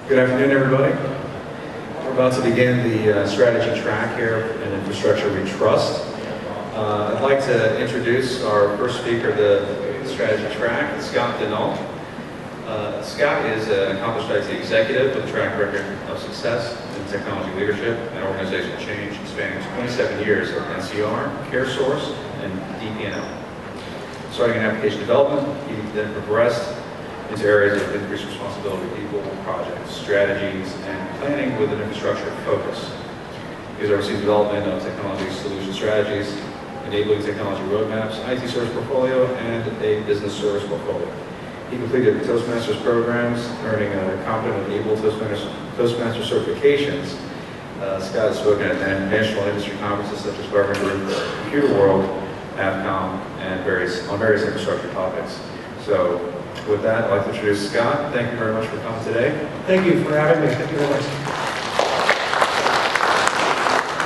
Good afternoon, everybody. We're about to begin the strategy track here in Infrastructure We Trust. I'd like to introduce our first speaker of the strategy track, Scott Dennull. Scott is an accomplished IT executive with a track record of success in technology leadership and organizational change spanning 27 years at NCR, CareSource, and DP&L. Starting in application development, he then progressed into areas of increased responsibility, people, projects, strategies, and planning with an infrastructure focus. He has overseen development of technology solution strategies, enabling technology roadmaps, IT service portfolio, and a business service portfolio. He completed Toastmasters programs, earning a competent and able Toastmaster certifications. Scott has spoken at national industry conferences such as Government Group, Computer World, AvCom, and on various infrastructure topics. So, with that, I'd like to introduce Scott. Thank you very much for coming today. Thank you for having me. Thank you very much.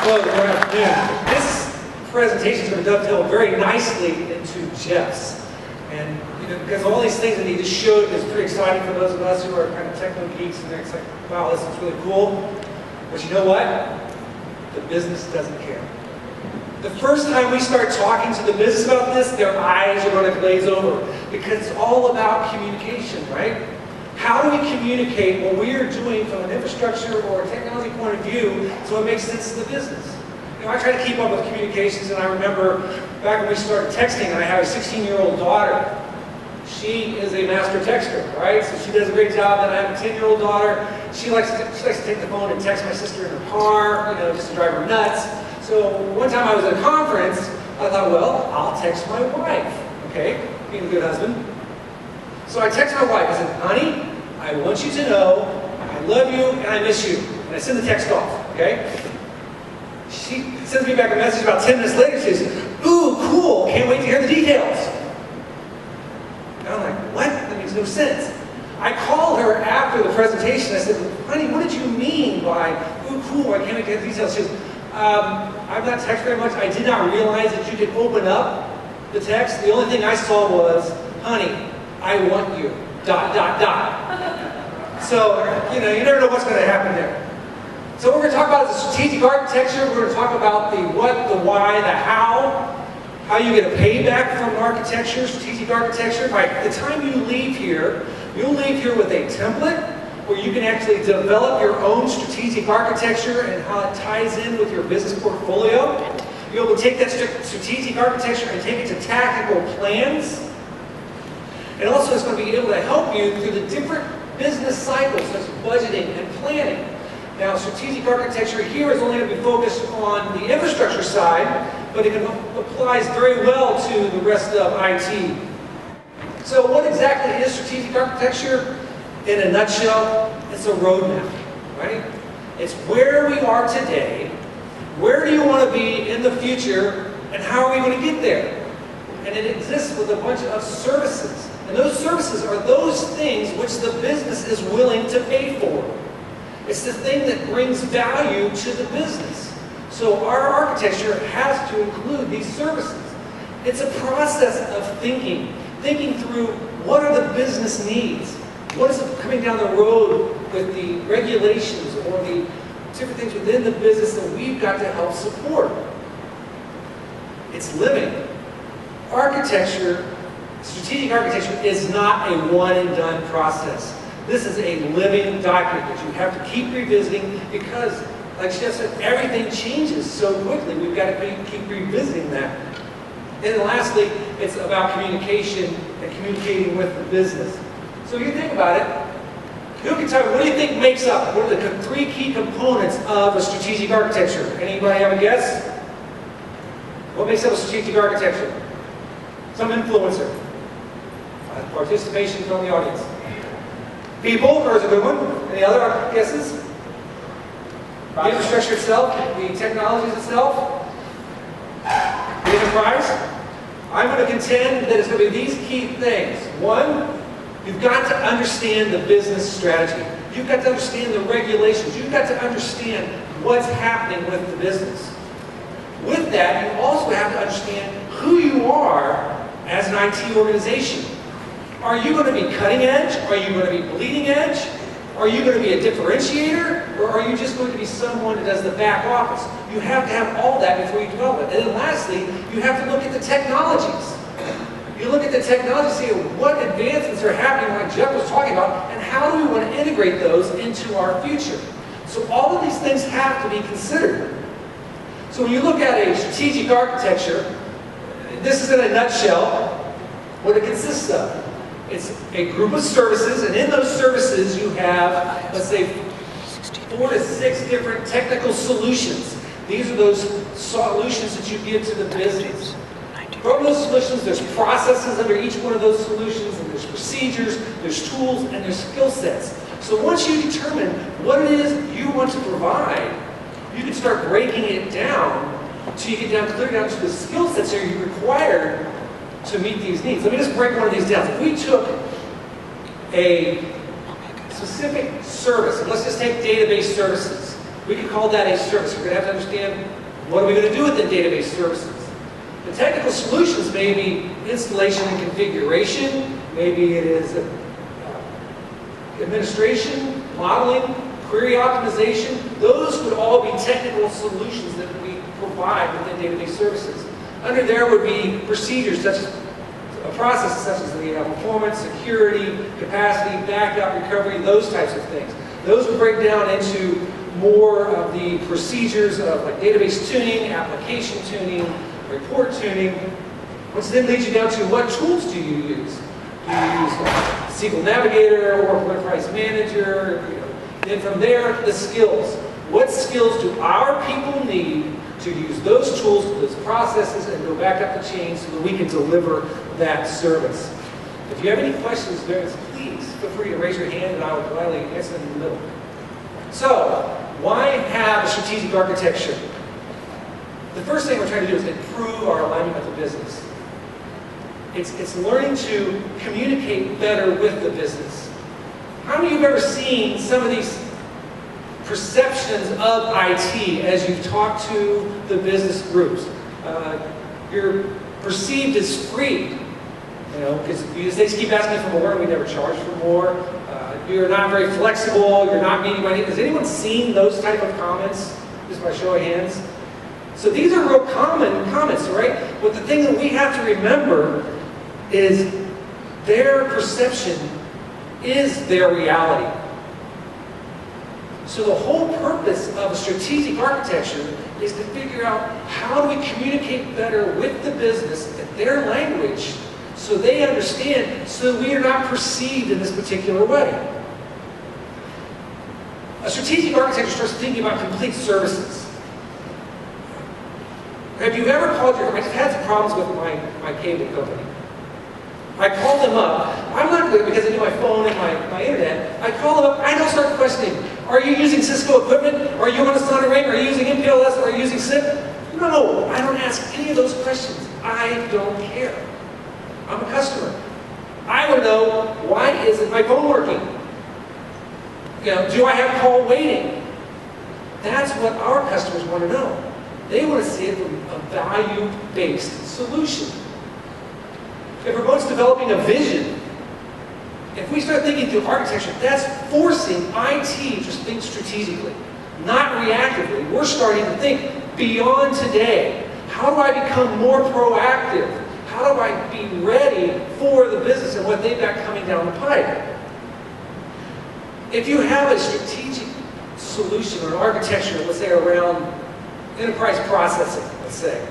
Well, good afternoon. This presentation is going to dovetail very nicely into Jeff's. And because all these things that he just showed is pretty exciting for those of us who are kind of techno geeks, and it's like, wow, this is really cool. But you know what? The business doesn't care. The first time we start talking to the business about this, their eyes are going to glaze over because it's all about communication, right? How do we communicate what we are doing from an infrastructure or a technology point of view so it makes sense to the business? I try to keep up with communications, and I remember back when we started texting, and I have a 16-year-old daughter. She is a master texter, right? So she does a great job. Then I have a 10-year-old daughter. She likes to take the phone and text my sister in her car, just to drive her nuts. So one time I was at a conference, I thought, well, I'll text my wife, okay? Being a good husband. So I text my wife. I said, honey, I want you to know I love you and I miss you. And I send the text off, okay? She sends me back a message about 10 minutes later. She says, ooh, cool, can't wait to hear the details. And I'm like, what? That makes no sense. I called her after the presentation. I said, honey, what did you mean by, ooh, cool, I can't wait to hear the details? She says, I've not texted very much. I did not realize that you could open up the text. The only thing I saw was, honey, I want you, ... So, you never know what's going to happen there. So what we're going to talk about is the strategic architecture. We're going to talk about the what, the why, the how you get a payback from architecture, strategic architecture. By the time you leave here, you'll leave here with a template where you can actually develop your own strategic architecture and how it ties in with your business portfolio. You'll be able to take that strategic architecture and take it to tactical plans. And also it's going to be able to help you through the different business cycles, such as budgeting and planning. Now, strategic architecture here is only going to be focused on the infrastructure side, but it applies very well to the rest of IT. So what exactly is strategic architecture? In a nutshell, it's a roadmap, right? It's where we are today, where do you want to be in the future, and how are we going to get there? And it exists with a bunch of services. And those services are those things which the business is willing to pay for. It's the thing that brings value to the business. So our architecture has to include these services. It's a process of thinking through what are the business needs. What is coming down the road with the regulations or the different things within the business that we've got to help support? It's living. Architecture, strategic architecture is not a one-and-done process. This is a living document that you have to keep revisiting because, like Jeff said, everything changes so quickly. We've got to keep revisiting that. And then lastly, it's about communication and communicating with the business. So you think about it, who can tell me, what do you think makes up? What are the three key components of a strategic architecture? Anybody have a guess? What makes up a strategic architecture? Some influencer. Participation from the audience. People, there's a good one. Any other guesses? The infrastructure itself, the technologies itself, the enterprise. I'm going to contend that it's going to be these key things. One, you've got to understand the business strategy. You've got to understand the regulations. You've got to understand what's happening with the business. With that, you also have to understand who you are as an IT organization. Are you going to be cutting edge? Are you going to be bleeding edge? Are you going to be a differentiator, or are you just going to be someone who does the back office? You have to have all that before you develop it. And then lastly, you have to look at the technologies. You look at the technology and see what advancements are happening, like Jeff was talking about, and how do we want to integrate those into our future. So all of these things have to be considered. So when you look at a strategic architecture, this is in a nutshell what it consists of. It's a group of services, and in those services you have, let's say, 4 to 6 different technical solutions. These are those solutions that you give to the business. From those solutions, there's processes under each one of those solutions, and there's procedures, there's tools, and there's skill sets. So once you determine what it is you want to provide, you can start breaking it down until you get down clear down to the skill sets that are required to meet these needs. Let me just break one of these down. If we took a specific service, and let's just take database services. We could call that a service. We're going to have to understand what are we going to do with the database services. The technical solutions may be installation and configuration, maybe it is administration, modeling, query optimization. Those would all be technical solutions that we provide within database services. Under there would be procedures such as processes such as the performance, security, capacity, backup, recovery, those types of things. Those would break down into more of the procedures of like database tuning, application tuning, report tuning, which then leads you down to what tools do you use? Do you use SQL Navigator, Oracle Enterprise Manager? Then from there, the skills. What skills do our people need to use those tools, those processes, and go back up the chain so that we can deliver that service? If you have any questions during this, please feel free to raise your hand and I will gladly answer them in the middle. So, why have a strategic architecture? The first thing we're trying to do is improve our alignment with the business. It's learning to communicate better with the business. How many of you have ever seen some of these perceptions of IT as you talk to the business groups? You're perceived as free, because they keep asking for more and we never charge for more. You're not very flexible, you're not meeting my needs. Has anyone seen those type of comments? Just by show of hands. So these are real common comments, right? But the thing that we have to remember is their perception is their reality. So the whole purpose of a strategic architecture is to figure out how do we communicate better with the business in their language so they understand, so we are not perceived in this particular way. A strategic architecture starts thinking about complete services. Have you ever called your, I've had some problems with my cable company. I call them up. I'm not good because I do my phone and my internet. I call them up. I don't start questioning. Are you using Cisco equipment? Are you on a Sonic Ring? Are you using MPLS? Are you using SIP? No, I don't ask any of those questions. I don't care. I'm a customer. I want to know, why isn't my phone working? Do I have call waiting? That's what our customers want to know. They want to see it from a value-based solution. If we're both developing a vision, if we start thinking through architecture, that's forcing IT to think strategically, not reactively. We're starting to think beyond today. How do I become more proactive? How do I be ready for the business and what they've got coming down the pipe? If you have a strategic solution or an architecture, let's say around enterprise processing, let's say,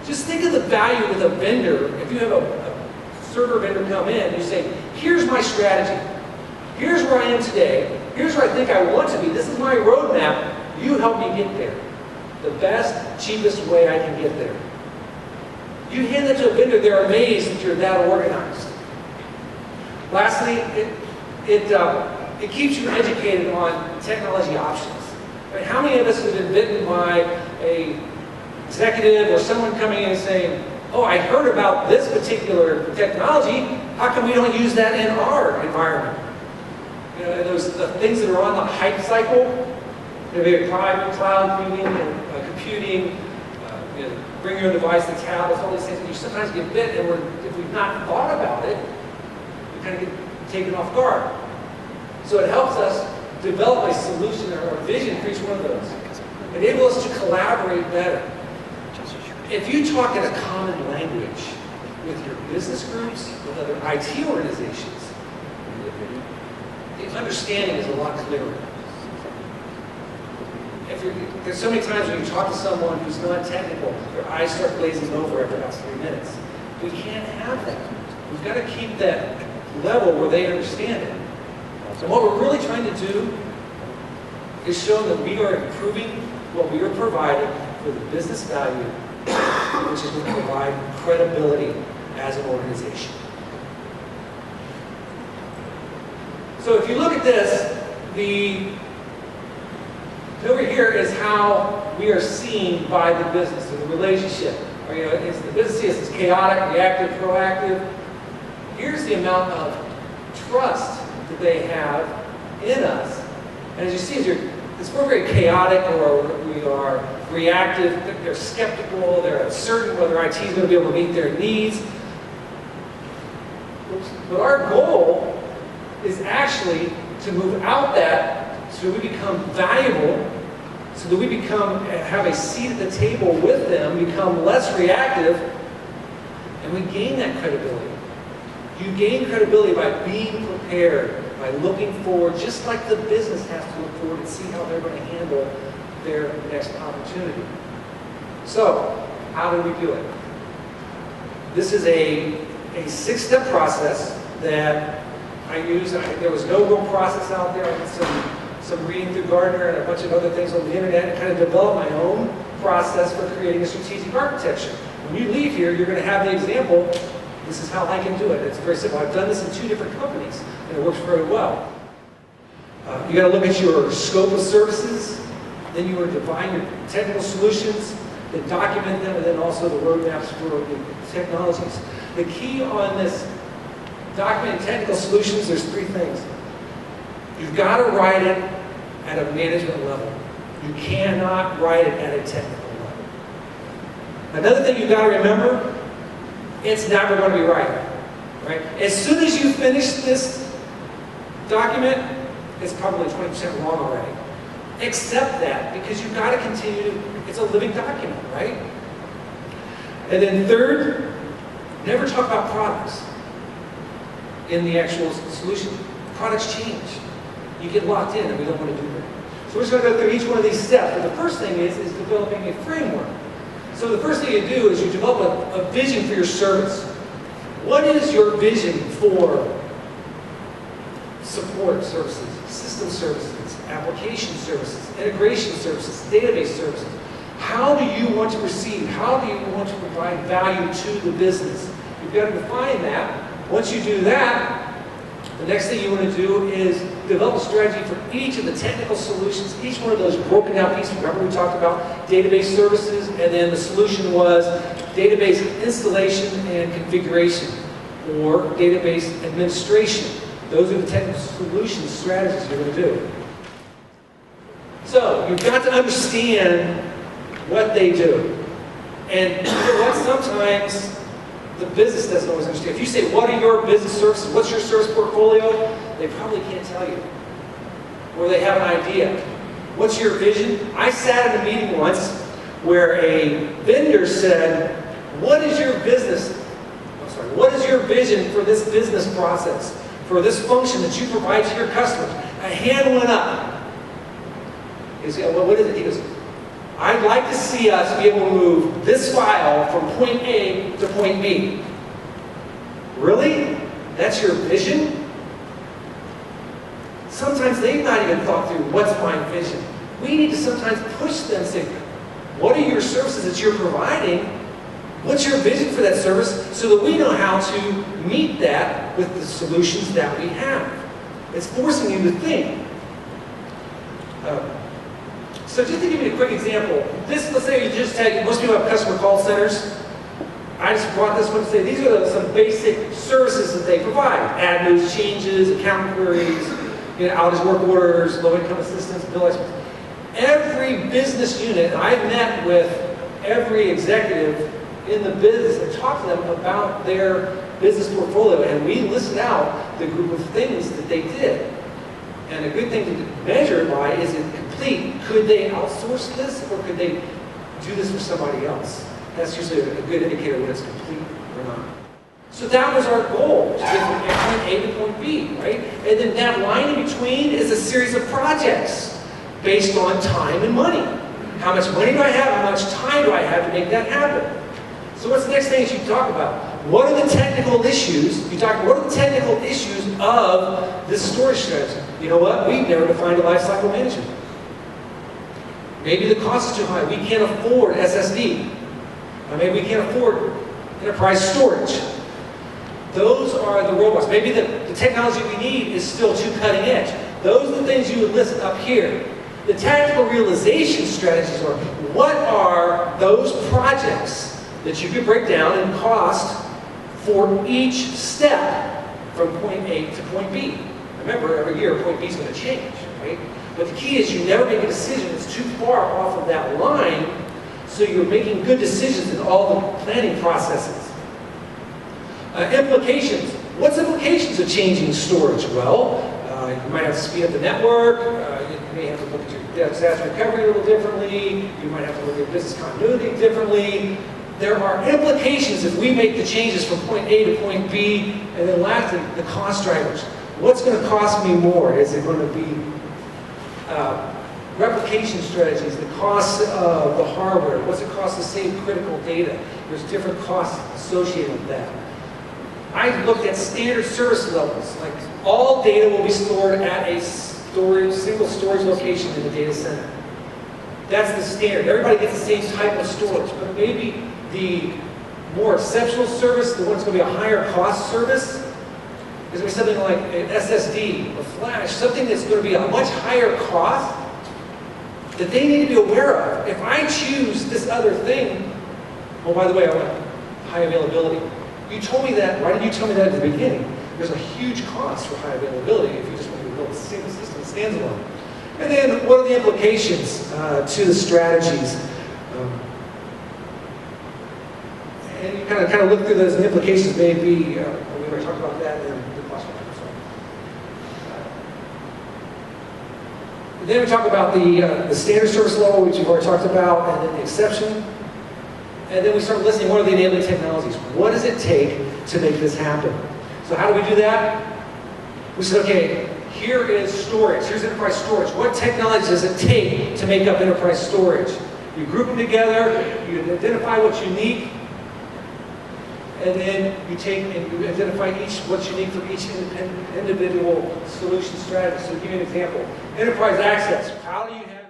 just think of the value with a vendor. If you have a server vendor come in, you say, here's my strategy. Here's where I am today. Here's where I think I want to be. This is my roadmap. You help me get there. The best, cheapest way I can get there. You hand that to a vendor, they're amazed that you're that organized. Lastly, it keeps you educated on technology options. I mean, how many of us have been bitten by an executive or someone coming in and saying, oh, I heard about this particular technology, how come we don't use that in our environment? Those the things that are on the hype cycle, maybe private cloud computing, bring your own device, the tablets, all these things, and you sometimes get bit, and if we've not thought about it, we kind of get taken off guard. So it helps us develop a solution or a vision for each one of those. Enable us to collaborate better. If you talk in a common language with your business groups, with other IT organizations, the understanding is a lot clearer. There's so many times when you talk to someone who's not technical, their eyes start glazing over after about 3 minutes. We can't have that. We've got to keep that level where they understand it. And what we're really trying to do is show that we are improving what we are providing for the business value, which is going to provide credibility as an organization. So if you look at this, over here is how we are seen by the business, the relationship. Or, it's the business is chaotic, reactive, proactive. Here's the amount of trust that they have in us. And as you see, if we're very chaotic or we are reactive, they're skeptical, they're uncertain whether IT is going to be able to meet their needs. But our goal is actually to move out that so we become valuable, so that we have a seat at the table with them, become less reactive, and we gain that credibility. You gain credibility by being prepared, by looking forward, just like the business has to look forward and see how they're going to handle their next opportunity. So, how do we do it? This is a 6-step process that I use. There was no real process out there. I did some reading through Gardner and a bunch of other things on the internet and kind of developed my own process for creating a strategic architecture. When you leave here, you're going to have the example. This is how I can do it. It's very simple. I've done this in 2 different companies, and it works very well. You got to look at your scope of services, then you want to define your technical solutions, then document them, and then also the roadmaps for the technologies. The key on this documenting technical solutions, there's 3 things. You've got to write it at a management level. You cannot write it at a technical level. Another thing you've got to remember, it's never going to be right. As soon as you finish this document, it's probably 20% wrong already. Accept that, because you've got to continue it's a living document, right? And then third, never talk about products in the actual solution. Products change. You get locked in, and we don't want to do that. So we're just going to go through each one of these steps. But the first thing is developing a framework. So the first thing you do is you develop a vision for your service. What is your vision for support services, system services, application services, integration services, database services? How do you want to proceed? How do you want to provide value to the business? You've got to define that. Once you do that, the next thing you want to do is develop a strategy for each of the technical solutions, each one of those broken down pieces. Remember we talked about database services, and then the solution was database installation and configuration, or database administration. Those are the technical solution strategies you're going to do. So you've got to understand what they do. And you know what? Sometimes the business doesn't always understand. If you say, what are your business services? What's your service portfolio? They probably can't tell you. Or they have an idea. What's your vision? I sat in a meeting once where a vendor said, what is your what is your vision for this business process? For this function that you provide to your customers? A hand went up. He said, well, what is it? He goes, I'd like to see us be able to move this file from point A to point B. Really? That's your vision? Sometimes they've not even thought through, what's my vision? We need to sometimes push them and say, what are your services that you're providing? What's your vision for that service, so that we know how to meet that with the solutions that we have? It's forcing you to think. So just to give you a quick example, let's say you just take, most people have customer call centers. I just brought this one to say these are some basic services that they provide. Add news changes, account queries, outage work orders, low-income assistance, bill estimates. Every business unit, I've met with every executive in the business and talked to them about their business portfolio, and we listed out the group of things that they did. And a good thing to measure by, is it complete? Could they outsource this, or could they do this for somebody else? That's usually a good indicator when it's complete or not. So that was our goal, to get from point A to point B, right? And then that line in between is a series of projects based on time and money. How much money do I have? How much time do I have to make that happen? So what's the next thing you talk about? What are the technical issues? You talk about what are the technical issues of this storage strategy? You know what? We've never defined a lifecycle management. Maybe the cost is too high. We can't afford SSD. Or maybe we can't afford enterprise storage. Those are the roadblocks. Maybe the technology we need is still too cutting edge. Those are the things you would list up here. The tactical realization strategies are, what are those projects that you could break down in cost for each step from point A to point B? Remember, every year point B is going to change, right? But the key is you never make a decision that's too far off of that line, so you're making good decisions in all the planning processes. Implications. What's implications of changing storage? Well, you might have to speed up the network. You may have to look at your disaster recovery a little differently. You might have to look at business continuity differently. There are implications if we make the changes from point A to point B. And then lastly, the cost drivers. What's going to cost me more? Is it going to be replication strategies, the cost of the hardware? What's it cost to save critical data? There's different costs associated with that. I looked at standard service levels, like all data will be stored at a single storage location in the data center. That's the standard. Everybody gets the same type of storage, but maybe the more exceptional service, the one that's going to be a higher cost service, is going to be something like an SSD, a flash, something that's going to be a much higher cost that they need to be aware of. If I choose this other thing, oh, by the way, I want high availability. You told me that, why didn't you tell me that at the beginning? There's a huge cost for high availability if you just want to build a single system that stands alone. And then what are the implications to the strategies? And you kind of look through those, and the implications may be, we already talked about that in the cost structure. Then we talk about the standard service level, which we've already talked about, and then the exception. And then we start listing what are the enabling technologies. What does it take to make this happen? So how do we do that? We said, okay, here is storage. Here's enterprise storage. What technology does it take to make up enterprise storage? You group them together, you identify what's unique, and then you take and you identify what's unique for each individual solution strategy. So to give you an example, enterprise access. How do you have